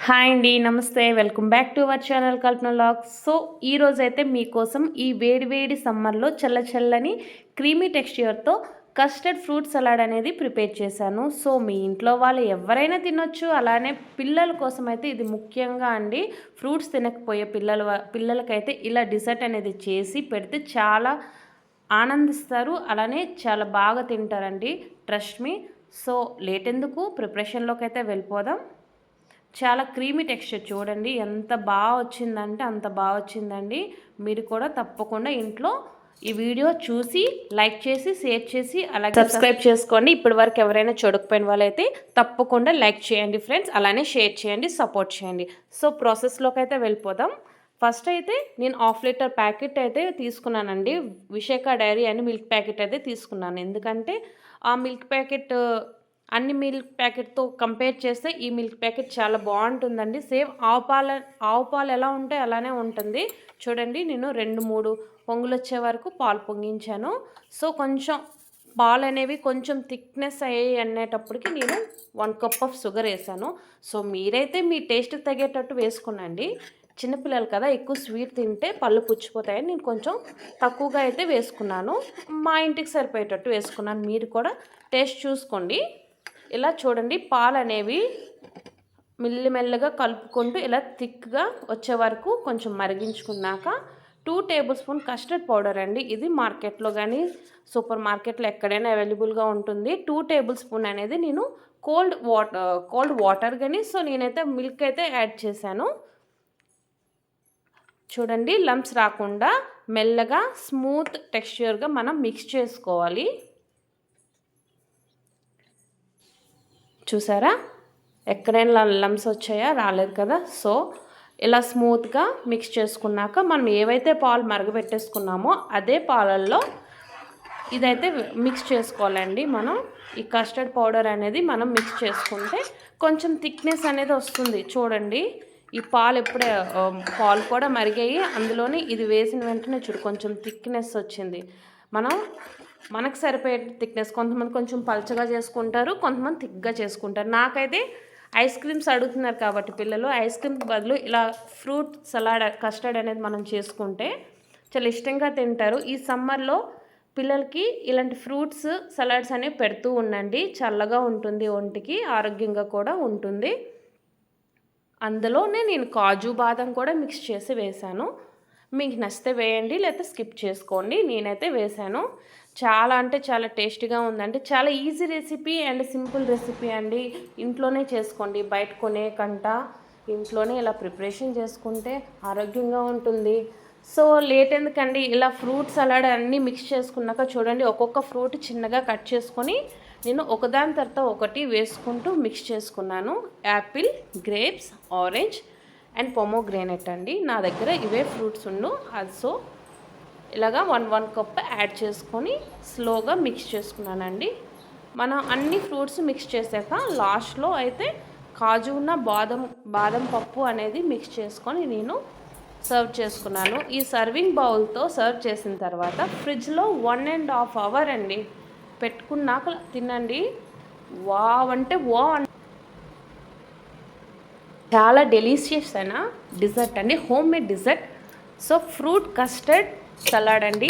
Hi అండి, నమస్తే. Welcome back to our channel Kalpana vlogs. So ఈరోజైతే మీకోసం ఈ వేడి సమ్మర్లో చల్లని క్రీమీ టెక్స్చర్తో కస్టర్డ్ ఫ్రూట్ సలాడ్ అనేది ప్రిపేర్ చేశాను. సో మీ ఇంట్లో వాళ్ళు ఎవరైనా తినొచ్చు. అలానే పిల్లల కోసం అయితే ఇది ముఖ్యంగా అండి. ఫ్రూట్స్ తినకపోయే పిల్లలకైతే ఇలా డిజర్ట్ అనేది చేసి పెడితే చాలా ఆనందిస్తారు. అలానే చాలా బాగా తింటారండి, ట్రస్ట్ మీ. సో లేట్ ఎందుకు, ప్రిపరేషన్లోకి అయితే వెళ్ళిపోదాం. చాలా క్రీమీ టెక్స్చర్ చూడండి, ఎంత బాగా వచ్చిందంటే అంత బాగా వచ్చిందండి. మీరు కూడా తప్పకుండా ఇంట్లో ఈ వీడియో చూసి లైక్ చేసి షేర్ చేసి అలాగే సబ్స్క్రైబ్ చేసుకోండి. ఇప్పటి వరకు ఎవరైనా చూడకపోయిన వాళ్ళైతే తప్పకుండా లైక్ చేయండి ఫ్రెండ్స్, అలానే షేర్ చేయండి, సపోర్ట్ చేయండి. సో ప్రాసెస్లోకి అయితే వెళ్ళిపోదాం. ఫస్ట్ అయితే నేను 1/2 లీటర్ ప్యాకెట్ అయితే తీసుకున్నానండి. విశాఖ డైరీ అని మిల్క్ ప్యాకెట్ అయితే తీసుకున్నాను. ఎందుకంటే ఆ మిల్క్ ప్యాకెట్ అన్ని మిల్క్ ప్యాకెట్తో కంపేర్ చేస్తే ఈ మిల్క్ ప్యాకెట్ చాలా బాగుంటుందండి. సేమ్ ఆవు పాలు ఎలా ఉంటాయి అలానే ఉంటుంది. చూడండి, నేను 2-3 పొంగులు వచ్చే వరకు పాలు పొంగించాను. సో కొంచెం పాలు అనేవి కొంచెం థిక్నెస్ అయ్యాయి అనేటప్పటికి నేను 1 కప్ ఆఫ్ షుగర్ వేసాను. సో మీరైతే మీ టేస్ట్కి తగ్గేటట్టు వేసుకునండి. చిన్నపిల్లలు కదా, ఎక్కువ స్వీట్ తింటే పళ్ళు పుచ్చిపోతాయని నేను కొంచెం తక్కువగా అయితే వేసుకున్నాను. మా ఇంటికి సరిపోయేటట్టు వేసుకున్నాను. మీరు కూడా టేస్ట్ చూసుకోండి. ఇలా చూడండి, పాలు అనేవి మెల్లగా కలుపుకుంటూ ఇలా థిక్గా వచ్చే వరకు కొంచెం మరిగించుకున్నాక 2 టేబుల్ స్పూన్ కస్టర్డ్ పౌడర్ అండి. ఇది మార్కెట్లో కానీ సూపర్ మార్కెట్లో ఎక్కడైనా అవైలబుల్గా ఉంటుంది. 2 టేబుల్ స్పూన్ అనేది నేను కోల్డ్ వాటర్ కానీ, సో నేనైతే మిల్క్ అయితే యాడ్ చేశాను. చూడండి, లంప్స్ రాకుండా మెల్లగా స్మూత్ టెక్స్చర్గా మనం మిక్స్ చేసుకోవాలి. చూసారా, ఎక్కడైనా లంప్స్ వచ్చాయా? రాలేదు కదా. సో ఇలా స్మూత్గా మిక్స్ చేసుకున్నాక మనం ఏవైతే పాలు మరగబెట్టేసుకున్నామో అదే పాలల్లో ఇదైతే మిక్స్ చేసుకోవాలండి. మనం ఈ కస్టర్డ్ పౌడర్ అనేది మనం మిక్స్ చేసుకుంటే కొంచెం థిక్నెస్ అనేది వస్తుంది. చూడండి, ఈ పాలు ఎప్పుడే పాలు కూడా మరిగాయి, అందులోని ఇది వేసిన వెంటనే చూడు కొంచెం థిక్నెస్ వచ్చింది. మనకు సరిపోయే థిక్నెస్. కొంతమంది కొంచెం పల్చగా చేసుకుంటారు, కొంతమంది థిక్గా చేసుకుంటారు. నాకైతే ఐస్ క్రీమ్స్ అడుగుతున్నారు కాబట్టి పిల్లలు ఐస్ క్రీమ్ బదులు ఇలా ఫ్రూట్ సలాడ్ కస్టర్డ్ అనేది మనం చేసుకుంటే చాలా ఇష్టంగా తింటారు. ఈ సమ్మర్లో పిల్లలకి ఇలాంటి ఫ్రూట్స్ సలాడ్స్ అనేవి పెడుతూ ఉండండి. చల్లగా ఉంటుంది, ఒంటికి ఆరోగ్యంగా కూడా ఉంటుంది. అందులోనే నేను కాజు బాదం కూడా మిక్స్ చేసి వేశాను. మీకు నచ్చితే వేయండి, లేకపోతే స్కిప్ చేసుకోండి. నేనైతే వేశాను. చాలా అంటే చాలా టేస్టీగా ఉందండి. చాలా easy recipe and simple recipe అండి. ఇంట్లోనే చేసుకోండి, బయట కొనే కంట ఇంట్లోనే ఇలా ప్రిపరేషన్ చేసుకుంటే ఆరోగ్యంగా ఉంటుంది. సో లేట్ ఎందుకండి, ఇలా ఫ్రూట్ సలాడ్ అన్నీ మిక్స్ చేసుకున్నాక చూడండి, ఒక్కొక్క ఫ్రూట్ చిన్నగా కట్ చేసుకొని నేను ఒకదాని తర్వాత ఒకటి వేసుకుంటూ మిక్స్ చేసుకున్నాను. Apple, grapes, orange and pomegranate అండి. నా దగ్గర ఇవే ఫ్రూట్స్ అది. సో ఇలాగా 1 కప్ యాడ్ చేసుకొని స్లోగా మిక్స్ చేసుకున్నానండి. మనం అన్ని ఫ్రూట్స్ మిక్స్ చేశాక లాస్ట్లో అయితే కాజు ఉన్న బాదం పప్పు అనేది మిక్స్ చేసుకొని నేను సర్వ్ చేసుకున్నాను. ఈ సర్వింగ్ బౌల్తో సర్వ్ చేసిన తర్వాత ఫ్రిడ్జ్లో 1.5 అవర్ అండి పెట్టుకున్నాక తినండి. వావ్ అంటే చాలా డెలీషియస్ అయిన డిజర్ట్ అండి, home made dessert. So fruit custard salad అండి.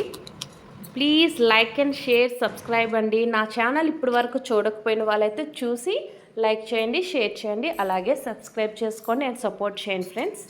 Please like and share, subscribe అండి. నా ఛానల్ ఇప్పటి వరకు చూడకపోయిన వాళ్ళైతే చూసి లైక్ చేయండి, షేర్ చేయండి, అలాగే సబ్స్క్రైబ్ చేసుకోండి అండ్ సపోర్ట్ చేయండి ఫ్రెండ్స్.